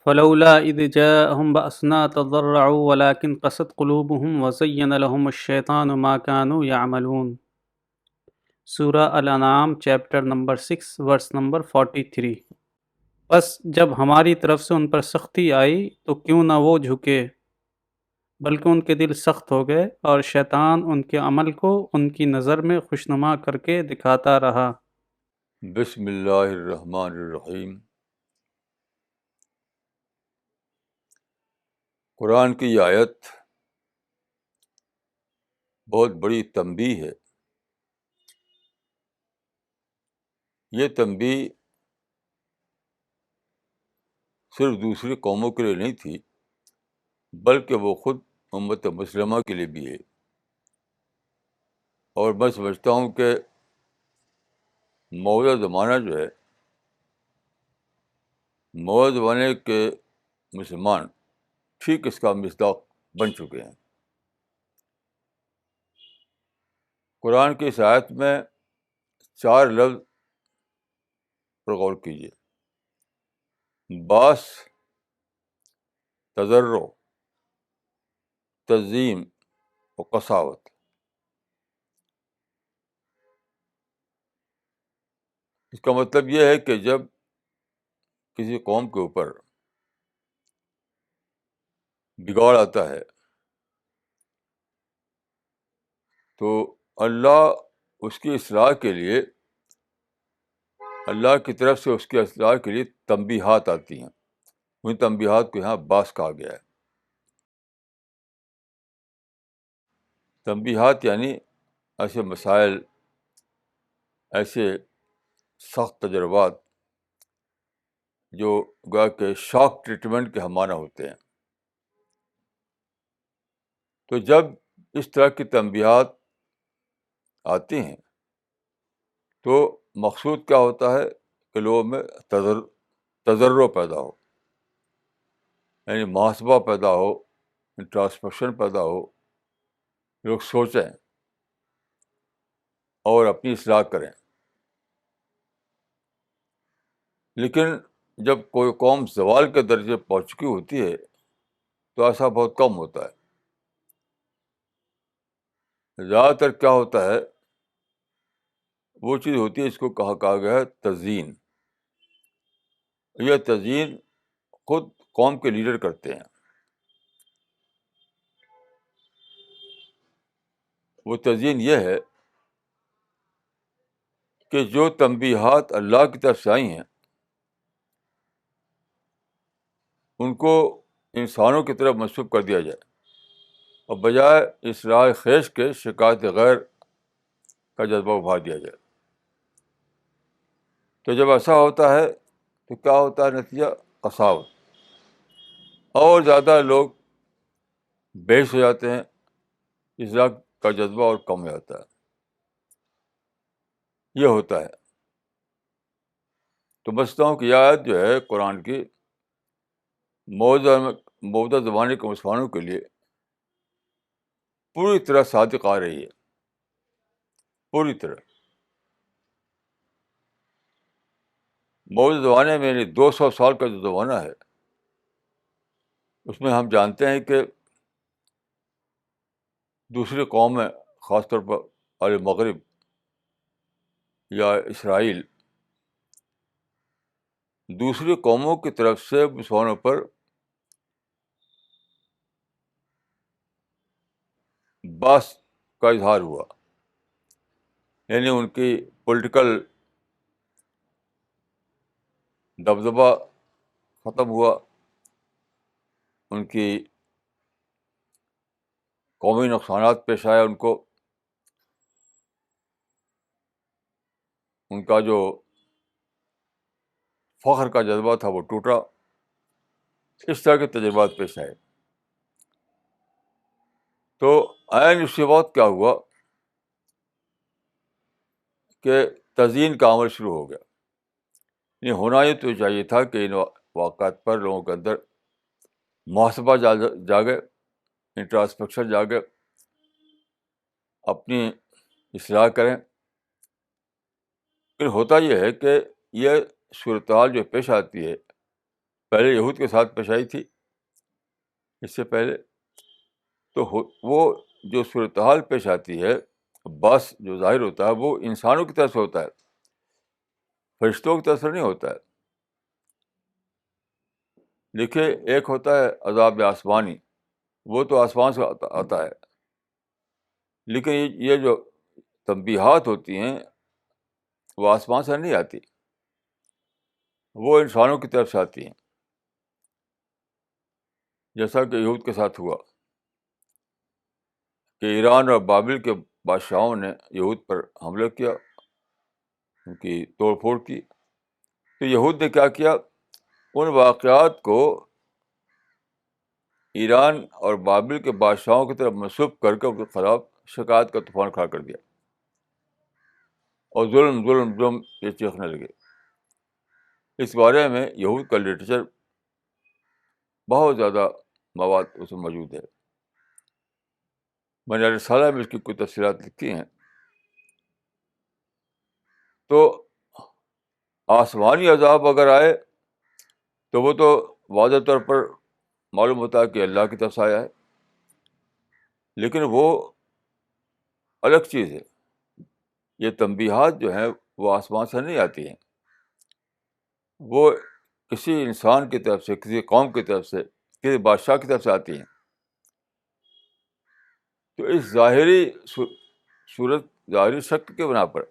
فلولا اذ جاءهم بأسنا تضرعوا ولكن قست قلوبهم وزين لهم الشیطان ما كانوا يعملون۔ سورہ الانعام چیپٹر نمبر 6 ورس نمبر 43۔ بس جب ہماری طرف سے ان پر سختی آئی تو کیوں نہ وہ جھکے، بلکہ ان کے دل سخت ہو گئے، اور شیطان ان کے عمل کو ان کی نظر میں خوشنما کر کے دکھاتا رہا۔ بسم اللہ الرحمن الرحیم۔ قرآن کی یہ آیت بہت بڑی تنبیہ ہے۔ یہ تنبیہ صرف دوسری قوموں کے لیے نہیں تھی، بلکہ وہ خود امت مسلمہ کے لیے بھی ہے۔ اور میں سمجھتا ہوں کہ موجودہ زمانہ جو ہے، موجودہ زمانے کے مسلمان ٹھیک اس کا مصداق بن چکے ہیں۔ قرآن کی اس آیت میں 4 لفظ پر غور کیجیے: باس، تضرع، تنظیم اور قساوت۔ اس کا مطلب یہ ہے کہ جب کسی قوم کے اوپر بگاڑ آتا ہے تو اللہ اس کی اصلاح کے لیے، اللہ کی طرف سے اس کی اصلاح کے لیے تنبیہات آتی ہیں۔ ان تنبیہات کو یہاں باس کہا گیا ہے۔ تنبیہات یعنی ایسے مسائل، ایسے سخت تجربات جو گویا کہ شاک ٹریٹمنٹ کے ہم معنی ہوتے ہیں۔ تو جب اس طرح کی تنبیہات آتی ہیں تو مقصود کیا ہوتا ہے کہ لوگوں میں تضرع پیدا ہو، یعنی محاسبہ پیدا ہو، انٹراسپیکشن پیدا ہو، لوگ سوچیں اور اپنی اصلاح کریں۔ لیکن جب کوئی قوم زوال کے درجے پہنچ چکی ہوتی ہے تو ایسا بہت کم ہوتا ہے۔ زیادہ تر کیا ہوتا ہے، وہ چیز ہوتی ہے اس کو کہا گیا ہے تزیین۔ یہ تزیین خود قوم کے لیڈر کرتے ہیں۔ وہ تزیین یہ ہے کہ جو تنبیہات اللہ کی طرف سے آئی ہیں ان کو انسانوں کی طرف منسوب کر دیا جائے، اور بجائے اصلاح خیش کے شکایت غیر کا جذبہ ابھار دیا جائے۔ تو جب ایسا ہوتا ہے تو کیا ہوتا ہے نتیجہ؟ قساوت، اور زیادہ لوگ بحث ہو جاتے ہیں، اصلاح کا جذبہ اور کم ہو جاتا ہے۔ یہ ہوتا ہے۔ تو بچتا ہوں کہ یہ آیت جو ہے قرآن کی موجودہ زمانے کے مسلمانوں کے لیے پوری طرح صادق آ رہی ہے، پوری طرح۔ موجودہ زمانے میں یعنی 200 سال کا جو زمانہ ہے، اس میں ہم جانتے ہیں کہ دوسری قومیں، خاص طور پر اہل مغرب یا اسرائیل، دوسری قوموں کی طرف سے مسلمانوں پر باس کا اظہار ہوا، یعنی ان کی پولیٹیکل دبدبہ ختم ہوا، ان کی قومی نقصانات پیش آئے ان کو، ان کا جو فخر کا جذبہ تھا وہ ٹوٹا۔ اس طرح کے تجربات پیش آئے۔ تو عین اسی وقت کیا ہوا کہ تزیین کا عمل شروع ہو گیا۔ یہ ہونا ہی تو چاہیے تھا کہ ان واقعات پر لوگوں کے اندر محاسبہ جاگے، انٹراسپیکشن جاگے، اپنی اصلاح کریں۔ پھر ہوتا یہ ہے کہ یہ صورتحال جو پیش آتی ہے پہلے یہود کے ساتھ پیش آئی تھی اس سے پہلے، تو وہ جو صورتحال پیش آتی ہے، بس جو ظاہر ہوتا ہے وہ انسانوں کی طرف سے ہوتا ہے، فرشتوں کی طرف سے نہیں ہوتا ہے. دیکھیے ایک ہوتا ہے عذاب آسمانی، وہ تو آسمان سے آتا ہے، لیکن یہ جو تنبیہات ہوتی ہیں وہ آسمان سے نہیں آتی، وہ انسانوں کی طرف سے آتی ہیں. جیسا کہ یہود کے ساتھ ہوا کہ ایران اور بابل کے بادشاہوں نے یہود پر حملہ کیا، ان کی توڑ پھوڑ کی. تو یہود نے کیا کیا، ان واقعات کو ایران اور بابل کے بادشاہوں کی طرف منسوب کر کے ان کے خلاف شکایت کا طوفان کھڑا کر دیا، اور ظلم ظلم ظلم یہ چیخنے لگے. اس بارے میں یہود کا لٹریچر بہت زیادہ مواد اس میں موجود ہے. میں نے رسالہ میں اس کی کچھ تفصیلات لکھی ہیں. تو آسمانی عذاب اگر آئے تو وہ تو واضح طور پر معلوم ہوتا ہے کہ اللہ کی طرف سے آیا ہے، لیکن وہ الگ چیز ہے. یہ تنبیہات جو ہیں وہ آسمان سے نہیں آتی ہیں، وہ کسی انسان کی طرف سے، کسی قوم کی طرف سے، کسی بادشاہ کی طرف سے آتی ہیں. تو اس ظاہری صورت، ظاہری شک کے بنا پر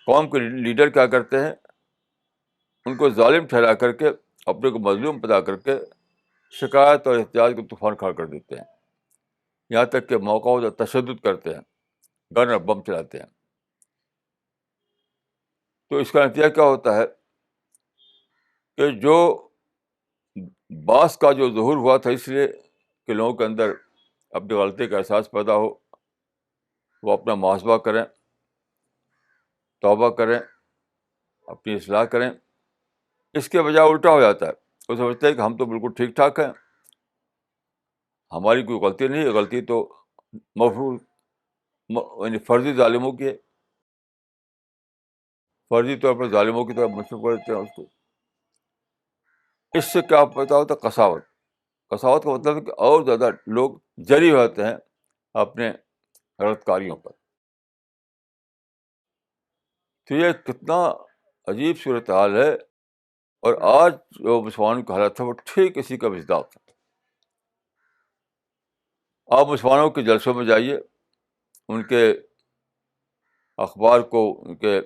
قوم کے لیڈر کیا کرتے ہیں، ان کو ظالم ٹھہرا کر کے، اپنے کو مظلوم بتا کر کے شکایت اور احتجاج کو طوفان کھڑا کر دیتے ہیں، یہاں تک کہ موقعوں پر تشدد کرتے ہیں، گن اور بم چلاتے ہیں. تو اس کا نتیجہ کیا ہوتا ہے کہ جو باس کا جو ظہور ہوا تھا اس لیے کہ لوگوں کے اندر اپنی غلطی کا احساس پیدا ہو، وہ اپنا محاسبہ کریں، توبہ کریں، اپنی اصلاح کریں، اس کے بجائے الٹا ہو جاتا ہے. وہ سمجھتے ہیں کہ ہم تو بالکل ٹھیک ٹھاک ہیں، ہماری کوئی غلطی نہیں ہے، غلطی تو مفروض یعنی فرضی ظالموں کی ہے، فرضی طور پر ظالموں کی طرف منسوب کر دیتے ہیں اس کو. اس سے کیا پیدا ہوتا ہے، قساوت. قساوت کا مطلب ہے کہ اور زیادہ لوگ جری ہوتے ہیں اپنے غلط کاریوں پر. تو یہ کتنا عجیب صورتحال ہے، اور آج جو مسلمانوں کا حالت ہے وہ ٹھیک اسی کا مصداق ہے. آپ مسلمانوں کے جلسوں میں جائیے، ان کے اخبار کو، ان کے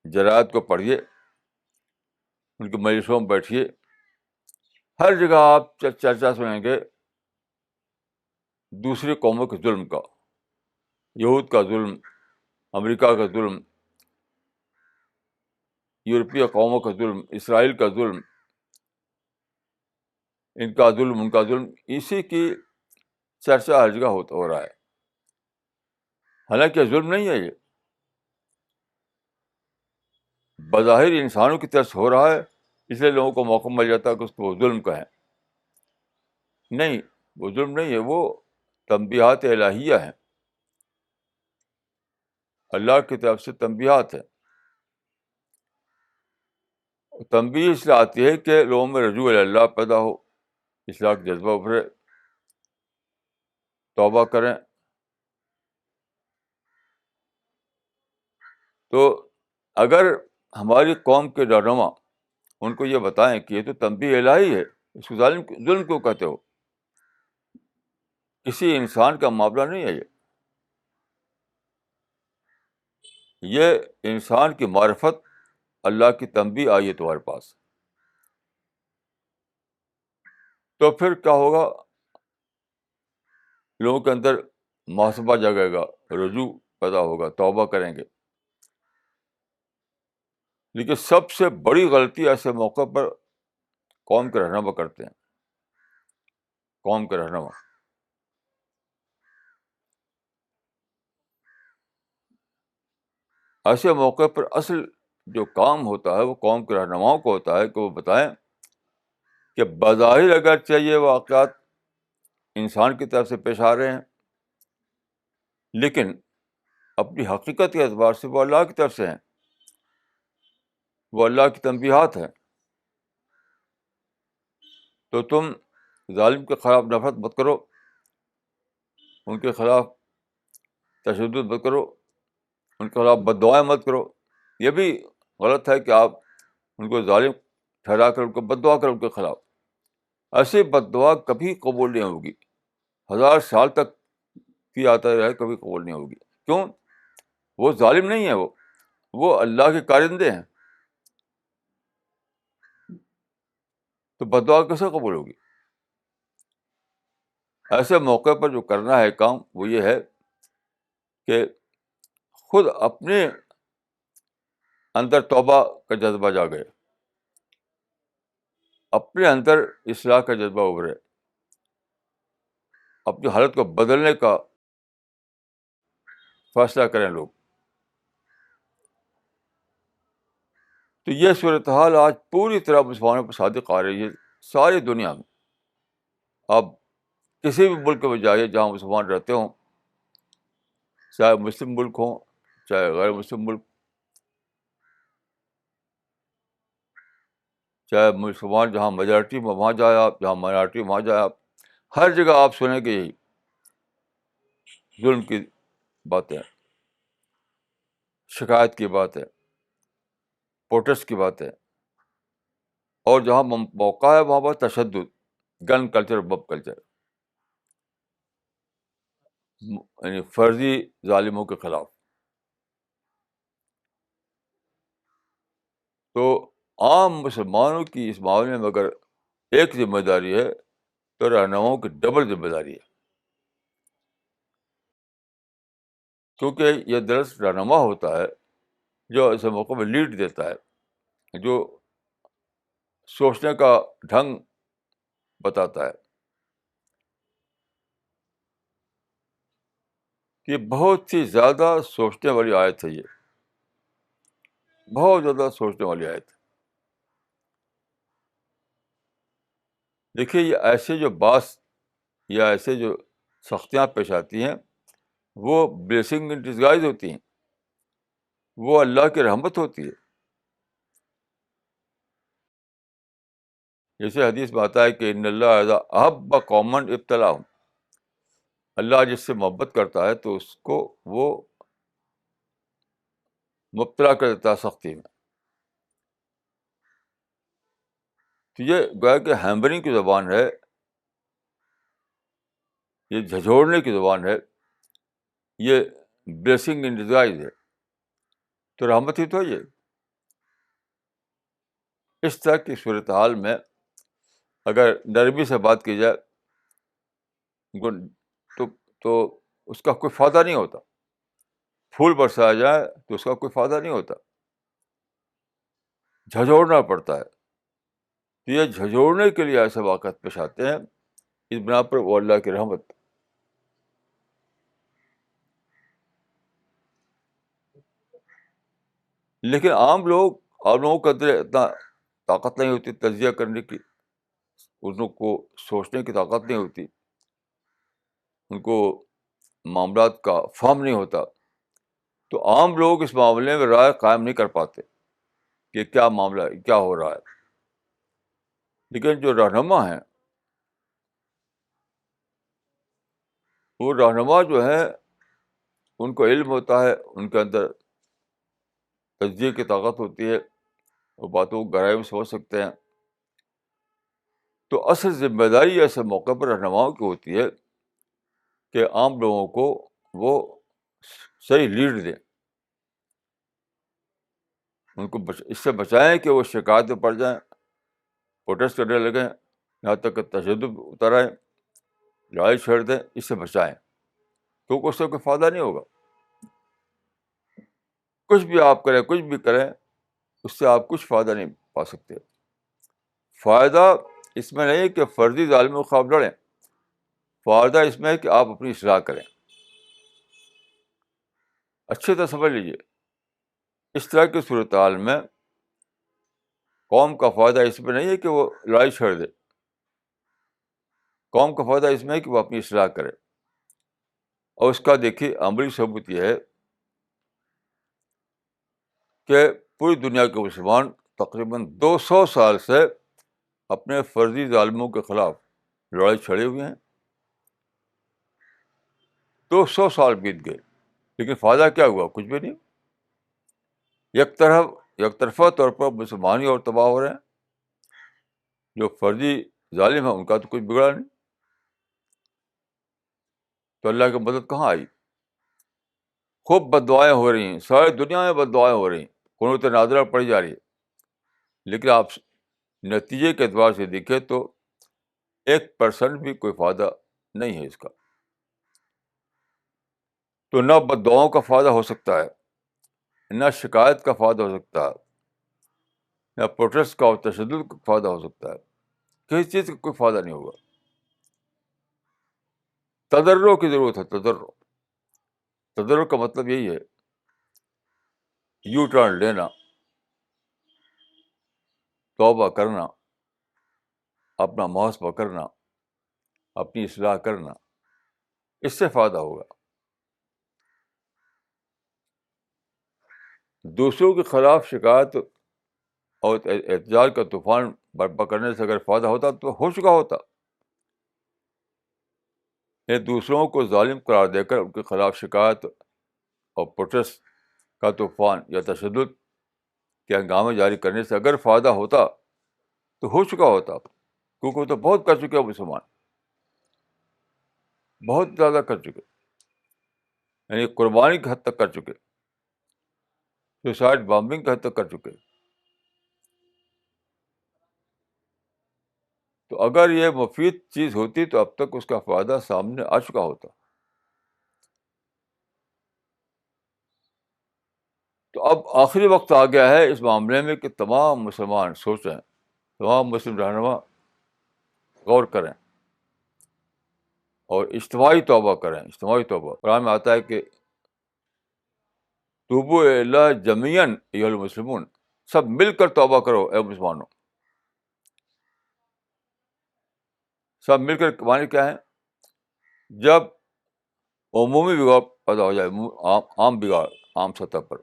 جرائد کو پڑھیے، ان کی مجلسوں میں بیٹھیے، ہر جگہ آپ چرچا سنیں گے دوسری قوموں کے ظلم کا، یہود کا ظلم، امریکہ کا ظلم، یورپی قوموں کا ظلم، اسرائیل کا ظلم، ان کا ظلم، ان کا ظلم، اسی کی چرچا ہر جگہ ہو رہا ہے. حالانکہ ظلم نہیں ہے، یہ بظاہر انسانوں کی طرف سے ہو رہا ہے، اس لیے لوگوں کو موقع مل جاتا ہے کہ اس کو وہ ظلم کہیں. نہیں، وہ ظلم نہیں ہے، وہ تنبیہات الہیہ ہیں، اللہ کی طرف سے تنبیہات ہیں. تنبیہ اس لیے آتی ہے کہ لوگوں میں رجوع اللہ پیدا ہو، اصلاح کا جذبہ ابھرے، توبہ کریں. تو اگر ہماری قوم کے رہنما ان کو یہ بتائیں کہ یہ تو تنبیہ الہی ہے، اس کو ظلم کیوں کہتے ہو، کسی انسان کا معاملہ نہیں ہے یہ انسان کی معرفت، اللہ کی تنبیہ آئی ہے تمہارے پاس. تو پھر کیا ہوگا، لوگوں کے اندر محاسبہ جگے گا، رجوع پیدا ہوگا، توبہ کریں گے. لیکن سب سے بڑی غلطی ایسے موقع پر قوم کے رہنما کرتے ہیں. قوم کے رہنما ایسے موقع پر اصل جو کام ہوتا ہے وہ قوم کے رہنماؤں کو ہوتا ہے کہ وہ بتائیں کہ بظاہر اگر چاہیے واقعات انسان کی طرف سے پیش آ رہے ہیں، لیکن اپنی حقیقت کے اعتبار سے وہ اللہ کی طرف سے ہیں، وہ اللہ کی تنبیہات ہیں. تو تم ظالم کے خلاف نفرت مت کرو، ان کے خلاف تشدد مت کرو، ان کے خلاف بد دعائیں مت کرو. یہ بھی غلط ہے کہ آپ ان کو ظالم ٹھہرا کر ان کو بد دعا کرو ان کے خلاف. ایسی بد دعا کبھی قبول نہیں ہوگی، 1000 سال تک کی آتا رہے کبھی قبول نہیں ہوگی. کیوں؟ وہ ظالم نہیں ہے، وہ اللہ کے کارندے ہیں، تو بد دعا کیسے قبول ہوگی؟ ایسے موقع پر جو کرنا ہے کام وہ یہ ہے کہ خود اپنے اندر توبہ کا جذبہ جاگے، اپنے اندر اصلاح کا جذبہ ابھرے، اپنی حالت کو بدلنے کا فیصلہ کریں لوگ. تو یہ صورتحال آج پوری طرح مسلمانوں پر صادق آ رہی ہے ساری دنیا میں. آپ کسی بھی ملک میں جائیے جہاں مسلمان رہتے ہوں، چاہے مسلم ملک ہوں چاہے غیر مسلم ملک، چاہے مسلمان جہاں میجارٹی میں وہاں جائے آپ، جہاں مائنارٹی وہاں جائے آپ، ہر جگہ آپ سنیں گے یہی ظلم کی باتیں، شکایت کی باتیں، پروٹیسٹ کی باتیں. اور جہاں موقع ہے وہاں پر تشدد، گن کلچر، بب کلچر، یعنی فرضی ظالموں کے خلاف. تو عام مسلمانوں کی اس معاملے میں اگر ایک ذمہ داری ہے تو رہنماؤں کی ڈبل ذمہ داری ہے، کیونکہ یہ دراصل رہنما ہوتا ہے جو ایسے موقع میں لیڈ دیتا ہے، جو سوچنے کا ڈھنگ بتاتا ہے. کہ بہت ہی زیادہ سوچنے والی آیت ہے، یہ بہت زیادہ سوچنے والی آیت ہے. دیکھیے یہ ایسے جو باس یا ایسے جو سختیاں پیش آتی ہیں وہ بلیسنگ ان ڈسگائز ہوتی ہیں، وہ اللہ کی رحمت ہوتی ہے. جیسے حدیث میں آتا ہے کہ ان اللہ اذا احب قوما ابتلاهم، اللہ جس سے محبت کرتا ہے تو اس کو وہ مبتلا کر دیتا ہے سختی میں. تو یہ گویا کہ ہیمبرنگ کی زبان ہے، یہ جھنجھوڑنے کی زبان ہے، یہ بلیسنگ ان ڈسگائز ہے. تو رحمت ہی تو ہے یہ. اس طرح کی صورتحال میں اگر نرمی سے بات کی جائے تو تو اس کا کوئی فائدہ نہیں ہوتا. پھول برسایا جائے تو اس کا کوئی فائدہ نہیں ہوتا، جھنجھوڑنا پڑتا ہے. تو یہ جھنجھوڑنے کے لیے ایسے واقعات پیش آتے ہیں، اس بنا پر وہ اللہ کی رحمت. لیکن عام لوگوں کے اندر اتنا طاقت نہیں ہوتی تجزیہ کرنے کی، ان لوگ کو سوچنے کی طاقت نہیں ہوتی، ان کو معاملات کا فہم نہیں ہوتا. تو عام لوگ اس معاملے میں رائے قائم نہیں کر پاتے کہ کیا معاملہ ہے، کیا ہو رہا ہے. لیکن جو رہنما ہیں، وہ رہنما جو ہیں ان کو علم ہوتا ہے، ان کے اندر تجزیے کی طاقت ہوتی ہے، وہ باتوں کو گہرائی میں سمجھ سکتے ہیں. تو اصل ذمہ داری ایسے موقع پر رہنماؤں کی ہوتی ہے کہ عام لوگوں کو وہ صحیح لیڈ دیں، ان کو اس سے بچائیں کہ وہ شکایت میں پڑ جائیں، پروٹیسٹ کرنے لگیں، یہاں تک کہ تشدد اتر آئیں، لڑائی چھیڑ دیں. اس سے بچائیں کیونکہ اس سے کوئی فائدہ نہیں ہوگا. کچھ بھی آپ کریں، کچھ بھی کریں، اس سے آپ کچھ فائدہ نہیں پا سکتے. فائدہ اس میں نہیں کہ فرضی ظالموں کے خلاف لڑیں، فائدہ اس میں ہے کہ آپ اپنی اصلاح کریں. اچھے طرح سمجھ لیجیے، اس طرح کی صورتحال میں قوم کا فائدہ اس میں نہیں ہے کہ وہ لڑائی چھیڑ دے، قوم کا فائدہ اس میں ہے کہ وہ اپنی اصلاح کرے. اور اس کا دیکھیے عملی ثبوت یہ ہے کہ پوری دنیا کے مسلمان تقریباً 200 سال سے اپنے فرضی ظالموں کے خلاف لڑائی چھڑے ہوئے ہیں. تو 100 سال بیت گئے لیکن فائدہ کیا ہوا؟ کچھ بھی نہیں. یک طرفہ طور پر مسلمان ہی اور تباہ ہو رہے ہیں. جو فرضی ظالم ہے ان کا تو کچھ بگڑا نہیں. تو اللہ کی مدد کہاں آئی؟ خوب بد دعائیں ہو رہی ہیں، ساری دنیا میں بد دعائیں ہو رہی ہیں، قنوت نازلہ پڑی جا رہی ہے. لیکن آپ نتیجے کے اعتبار سے دیکھیں تو 1% بھی کوئی فائدہ نہیں ہے اس کا. تو نہ بد دعاؤں کا فائدہ ہو سکتا ہے، نہ شکایت کا فائدہ ہو سکتا ہے، نہ پروٹیسٹ کا اور تشدد کا فائدہ ہو سکتا ہے. کسی چیز کا کوئی فائدہ نہیں ہوگا. تضرع کی ضرورت ہے. تضرع کا مطلب یہی ہے یو ٹرن لینا، توبہ کرنا، اپنا محاسبہ کرنا، اپنی اصلاح کرنا. اس سے فائدہ ہوگا. دوسروں کے خلاف شکایت اور احتجاج کا طوفان برپا کرنے سے اگر فائدہ ہوتا تو ہو چکا ہوتا. یہ دوسروں کو ظالم قرار دے کر ان کے خلاف شکایت اور پروٹیسٹ کا طوفان یا تشدد کے ہنگامے جاری کرنے سے اگر فائدہ ہوتا تو ہو چکا ہوتا. کیونکہ وہ تو بہت کر چکے ہیں مسلمان، بہت زیادہ کر چکے، یعنی قربانی کی حد تک کر چکے، سوسائڈ بامبنگ کی حد تک کر چکے. تو اگر یہ مفید چیز ہوتی تو اب تک اس کا فائدہ سامنے آ چکا ہوتا. تو اب آخری وقت آ گیا ہے اس معاملے میں کہ تمام مسلمان سوچیں، تمام مسلم رہنما غور کریں اور اجتماعی توبہ کریں. اجتماعی توبہ قرآن میں آتا ہے کہ توبوا الی اللہ جمیعاً ایھا المسلمون، سب مل کر توبہ کرو اے مسلمانوں. سب مل کر معنی کیا ہے؟ جب عمومی بگاڑ پیدا ہو جائے، عام بگاڑ، عام سطح پر،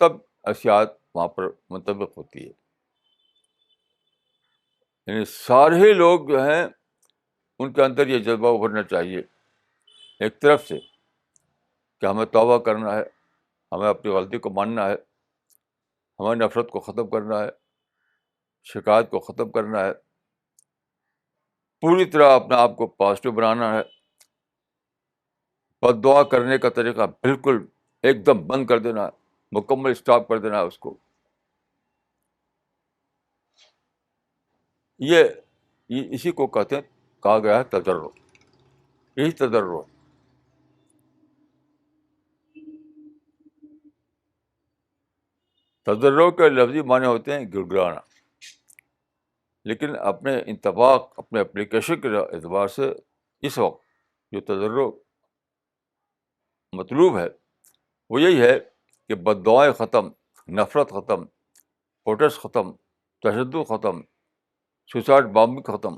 تب اشیاء وہاں پر منطبق ہوتی ہے. یعنی سارے لوگ جو ہیں ان کے اندر یہ جذبہ ابھرنا چاہیے ایک طرف سے کہ ہمیں توبہ کرنا ہے، ہمیں اپنی غلطی کو ماننا ہے، ہمیں نفرت کو ختم کرنا ہے، شکایت کو ختم کرنا ہے، پوری طرح اپنے آپ کو پازیٹو بنانا ہے، بد دعا کرنے کا طریقہ بالکل ایک دم بند کر دینا ہے، مکمل اسٹاپ کر دینا ہے اس کو. یہ اسی کو کہتے ہیں، کہا گیا ہے تضرع. یہی تضرع ہے. تضرع کے لفظی معنی ہوتے ہیں گڑ گڑانا، لیکن اپنے انطباق، اپنے اپلیکیشن کے اعتبار سے اس وقت جو تضرع مطلوب ہے وہ یہی ہے کہ بد دعائیں ختم، نفرت ختم، پروٹیسٹ ختم، تشدد ختم، سوسائڈ بامبنگ ختم،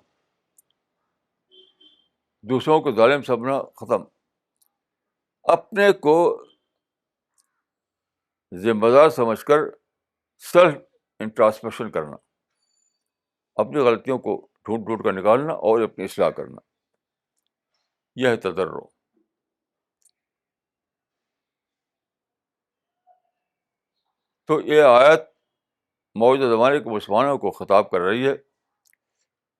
دوسروں کو ظالم سمجھنا ختم. اپنے کو ذمہ دار سمجھ کر سیلف انٹراسپیکشن کرنا، اپنی غلطیوں کو ڈھونڈ ڈھونڈ کر نکالنا اور اپنی اصلاح کرنا. یہ ہے تضرع. تو یہ آیت موجودہ زمانے کے مسلمانوں کو خطاب کر رہی ہے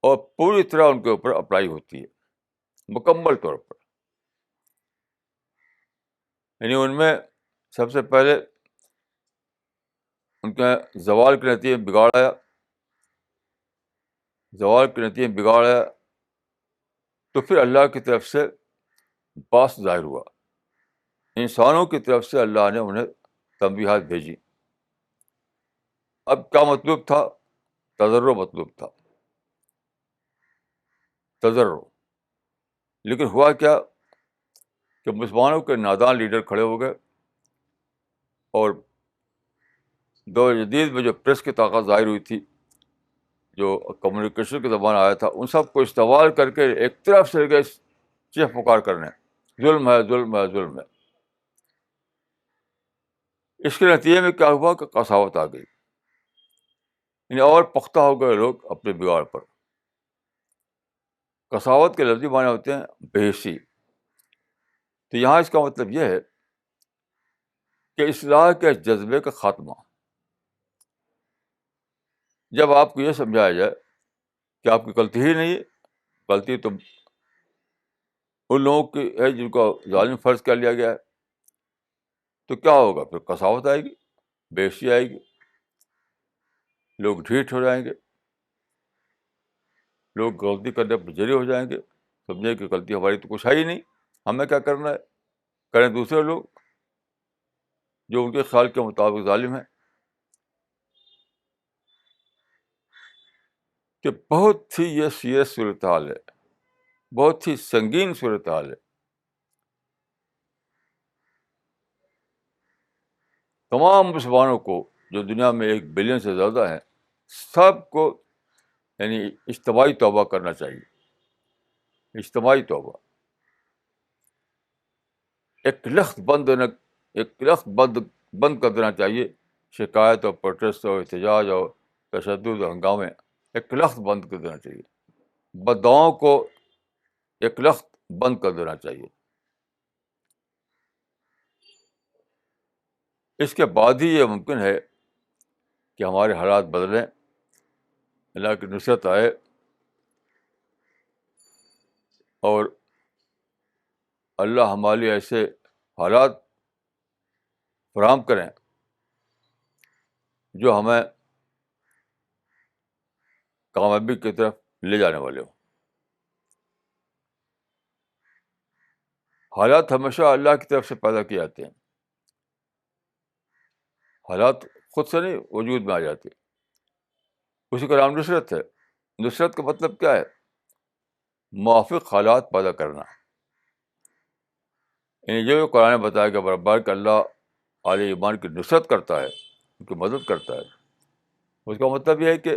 اور پوری طرح ان کے اوپر اپلائی ہوتی ہے، مکمل طور پر. یعنی ان میں سب سے پہلے ان کے زوال کے نتیجے میں بگاڑ آیا، تو پھر اللہ کی طرف سے باس ظاہر ہوا. انسانوں کی طرف سے اللہ نے انہیں تنبیہات بھیجی. اب کیا مطلوب تھا؟ تضرع مطلوب تھا، تضرع. لیکن ہوا کیا کہ مسلمانوں کے نادان لیڈر کھڑے ہو گئے اور دور جدید میں جو پریس کی طاقت ظاہر ہوئی تھی، جو کمیونیکیشن کا زمانہ آیا تھا، ان سب کو استعمال کر کے ایک طرف سے گئے چیخ پکار کرنے، ظلم ہے، ظلم ہے، ظلم ہے. اس کے نتیجے میں کیا ہوا کہ قساوت آ گئی. یعنی اور پختہ ہو گئے لوگ اپنے بگاڑ پر. کساوت کے لفظی معنی ہوتے ہیں بےحسی. تو یہاں اس کا مطلب یہ ہے کہ اصلاح کے جذبے کا خاتمہ. جب آپ کو یہ سمجھایا جائے کہ آپ کی غلطی ہی نہیں ہے، غلطی تو ان لوگوں کی ہے جن کو ظالم فرض کر لیا گیا ہے، تو کیا ہوگا؟ پھر کساوت آئے گی، بےحسی آئے گی، لوگ ڈھیٹ ہو جائیں گے، لوگ غلطی کرنے پر جری ہو جائیں گے، سمجھے کہ غلطی ہماری تو کچھ ہے ہی نہیں، ہمیں کیا کرنا ہے، کریں دوسرے لوگ جو ان کے خیال کے مطابق ظالم ہیں. کہ بہت ہی یہ سیریس صورتحال ہے، بہت ہی سنگین صورتحال ہے. تمام مسلمانوں کو جو دنیا میں 1 بلین سے زیادہ ہیں، سب کو یعنی اجتماعی توبہ کرنا چاہیے. اجتماعی توبہ، ایک لخت بند کر دینا چاہیے شکایت اور پروٹیسٹ اور احتجاج اور تشدد اور ہنگامے. ایک لخت بند کر دینا چاہیے. بدعاؤں کو ایک لخت بند کر دینا چاہیے. اس کے بعد ہی یہ ممکن ہے کہ ہمارے حالات بدلیں، اللہ کی نصرت آئے اور اللہ ہمارے لیے ایسے حالات فراہم کریں جو ہمیں کامیابی کی طرف لے جانے والے ہوں. حالات ہمیشہ اللہ کی طرف سے پیدا کیے جاتے ہیں. حالات خود سے نہیں وجود میں آ جاتے. اسی کا نام نصرت ہے. نصرت کا مطلب کیا ہے؟ موافق حالات پیدا کرنا. یعنی جو قرآن نے بتایا کہ برابر کہ اللہ اہل ایمان کی نصرت کرتا ہے، ان کی مدد کرتا ہے، اس کا مطلب یہ ہے کہ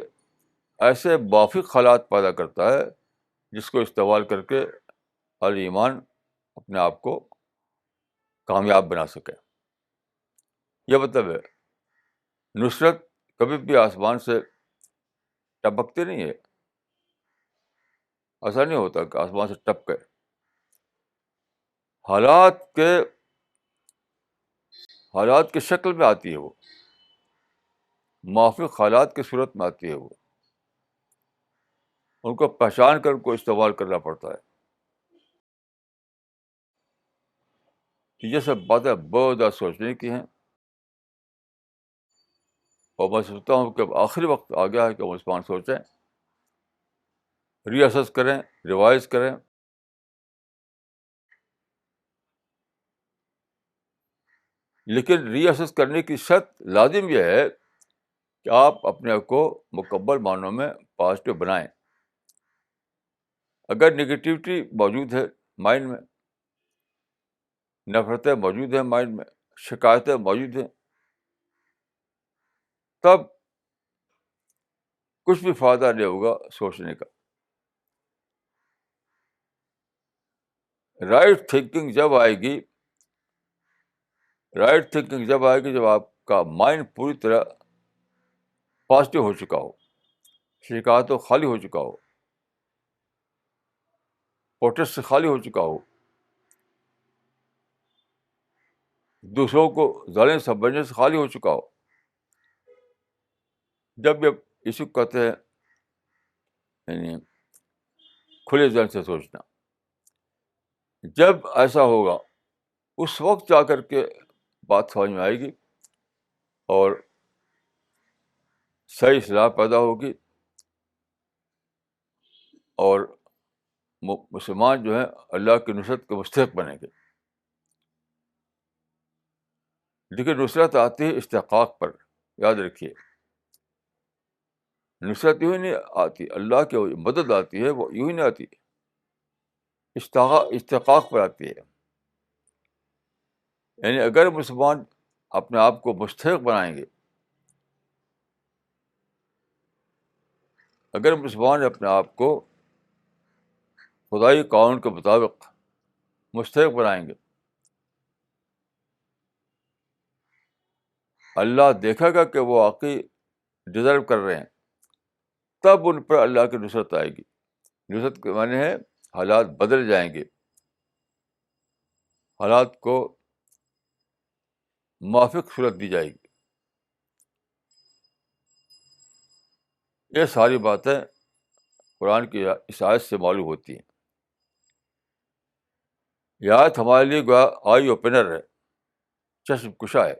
ایسے موافق حالات پیدا کرتا ہے جس کو استعمال کر کے اہل ایمان اپنے آپ کو کامیاب بنا سکے. یہ مطلب ہے. نصرت کبھی بھی آسمان سے ٹپکتی نہیں ہے. ایسا نہیں ہوتا کہ آسمان سے ٹپکے. حالات کے حالات کی شکل میں آتی ہے، وہ موافق حالات کی صورت میں آتی ہے. وہ ان کو پہچان کر ان کو استعمال کرنا پڑتا ہے. یہ سب باتیں بہت زیادہ سوچنے کی ہیں، اور میں سوچتا ہوں کہ اب آخری وقت آ گیا ہے کہ مسلمان سوچیں، ری اسس کریں، ریوائز کریں. لیکن ری اسس کرنے کی شرط لازم یہ ہے کہ آپ اپنے آپ کو مکمل معنوں میں پازیٹیو بنائیں. اگر نگیٹیوٹی موجود ہے مائنڈ میں، نفرتیں موجود ہیں مائنڈ میں، شکایتیں موجود ہیں، تب کچھ بھی فائدہ نہیں ہوگا سوچنے کا. رائٹ تھنکنگ جب آئے گی، جب آپ کا مائنڈ پوری طرح پازیٹیو ہو چکا ہو، شکایتوں خالی ہو چکا ہو، پروٹیسٹ سے خالی ہو چکا ہو، دوسروں کو ظالم سمجھنے سے خالی ہو چکا ہو. جب یہ اسی کو کہتے ہیں یعنی کھلے ذہن سے سوچنا. جب ایسا ہوگا اس وقت جا کر کے بات سمجھ میں آئے گی اور صحیح اصلاح پیدا ہوگی، اور مسلمان جو ہیں اللہ کی نصرت کے مستحق بنیں گے. لیکن نصرت آتی ہے استحقاق پر. یاد رکھیے، نصرت یوں ہی نہیں آتی، اللہ کی مدد آتی ہے وہ یوں ہی نہیں آتی، استحقاق پر آتی ہے. یعنی اگر مسلمان اپنے آپ کو مستحق بنائیں گے، اگر مسلمان اپنے آپ کو خدائی قانون کے مطابق مستحق بنائیں گے، اللہ دیکھے گا کہ وہ واقعی ڈیزرو کر رہے ہیں. تب ان پر اللہ کی نصرت آئے گی. نصرت کے معنی ہے حالات بدل جائیں گے, حالات کو موافق صورت دی جائے گی. یہ ساری باتیں قرآن کی اس آیت سے معلوم ہوتی ہیں. یہ آیت ہمارے لیے گویا آئی اوپنر ہے, چشم کشا ہے.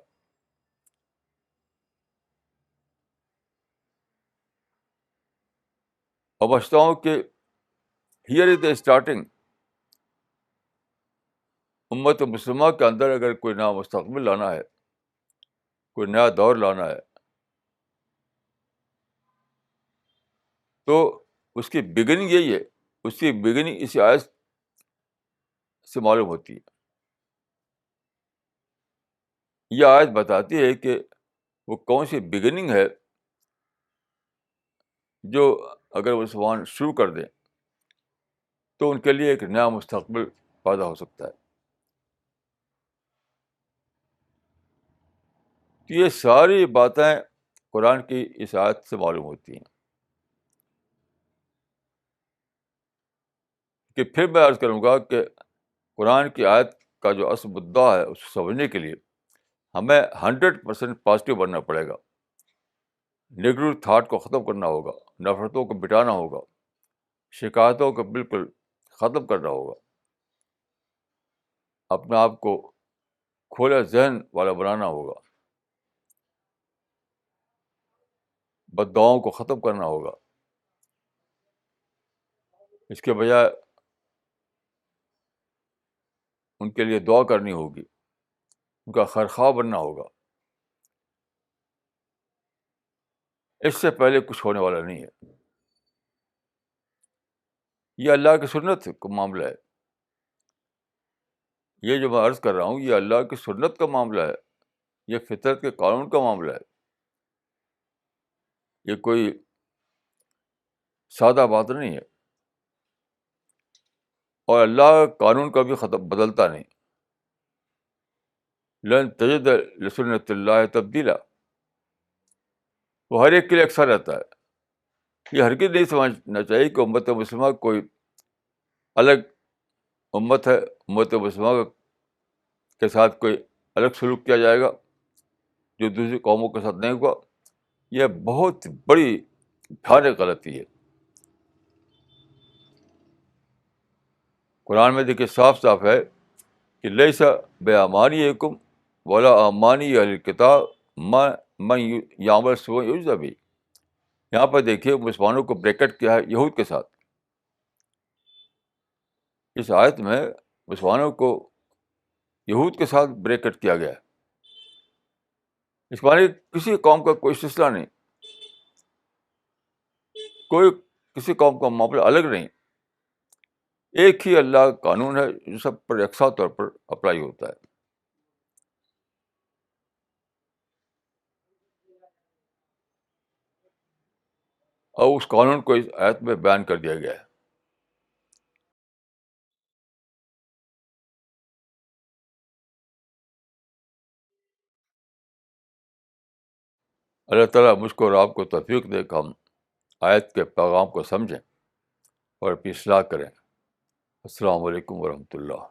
اور بچتا ہوں کہ ہیئر از دا اسٹارٹنگ. امت مسلمہ کے اندر اگر کوئی نیا مستقبل لانا ہے, کوئی نیا دور لانا ہے, تو اس کی بگننگ یہی ہے. اس کی بگننگ اسی آیت سے معلوم ہوتی ہے. یہ آیت بتاتی ہے کہ وہ کون سی بگننگ ہے جو اگر مسلمان شروع کر دیں تو ان کے لیے ایک نیا مستقبل پیدا ہو سکتا ہے. تو یہ ساری باتیں قرآن کی اس آیت سے معلوم ہوتی ہیں. کہ پھر میں عرض کروں گا کہ قرآن کی آیت کا جو اصل مدعا ہے اس کو سمجھنے کے لیے ہمیں 100% پازیٹیو بننا پڑے گا. نیگیٹو تھاٹ کو ختم کرنا ہوگا, نفرتوں کو مٹانا ہوگا, شکایتوں کو بالکل ختم کرنا ہوگا, اپنے آپ کو کھلے ذہن والا بنانا ہوگا, بد دعاؤں کو ختم کرنا ہوگا. اس کے بجائے ان کے لیے دعا کرنی ہوگی, ان کا خیرخواہ بننا ہوگا. اس سے پہلے کچھ ہونے والا نہیں ہے. یہ اللہ کی سنت کا معاملہ ہے. یہ جو میں عرض کر رہا ہوں یہ اللہ کی سنت کا معاملہ ہے, یہ فطرت کے قانون کا معاملہ ہے. یہ کوئی سادہ بات نہیں ہے. اور اللہ کا قانون کبھی بدلتا نہیں. لن تجد لسنت اللہ تبدیلا, وہ ہر ایک کے لیے یکساں رہتا ہے. یہ ہرگز نہیں سمجھنا چاہیے کہ امت مسلمہ کوئی الگ امت ہے, امت مسلمہ کے ساتھ کوئی الگ سلوک کیا جائے گا جو دوسری قوموں کے ساتھ نہیں ہوا. یہ بہت بڑی بھیانک غلطی ہے. قرآن میں دیکھیے صاف صاف ہے کہ لیسا بامانیکم ولا امانی اہل الکتاب من یعمل سوءا یجزا بہ. یہاں پر دیکھیے مسلمانوں کو بریکٹ کیا ہے یہود کے ساتھ. اس آیت میں مسلمانوں کو یہود کے ساتھ بریکٹ کیا گیا ہے. اس معنی کسی قوم کا کوئی سلسلہ نہیں, کوئی کسی قوم کا معاملہ الگ نہیں. ایک ہی اللہ کا قانون ہے جو سب پر یکساں طور پر اپلائی ہوتا ہے. اور اس قانون کو اس آیت میں بیان کر دیا گیا ہے. اللہ تعالیٰ مجھ کو اور آپ کو توفیق دے کہ ہم آیت کے پیغام کو سمجھیں اور اپنی اصلاح کریں. السلام علیکم ورحمۃ اللہ.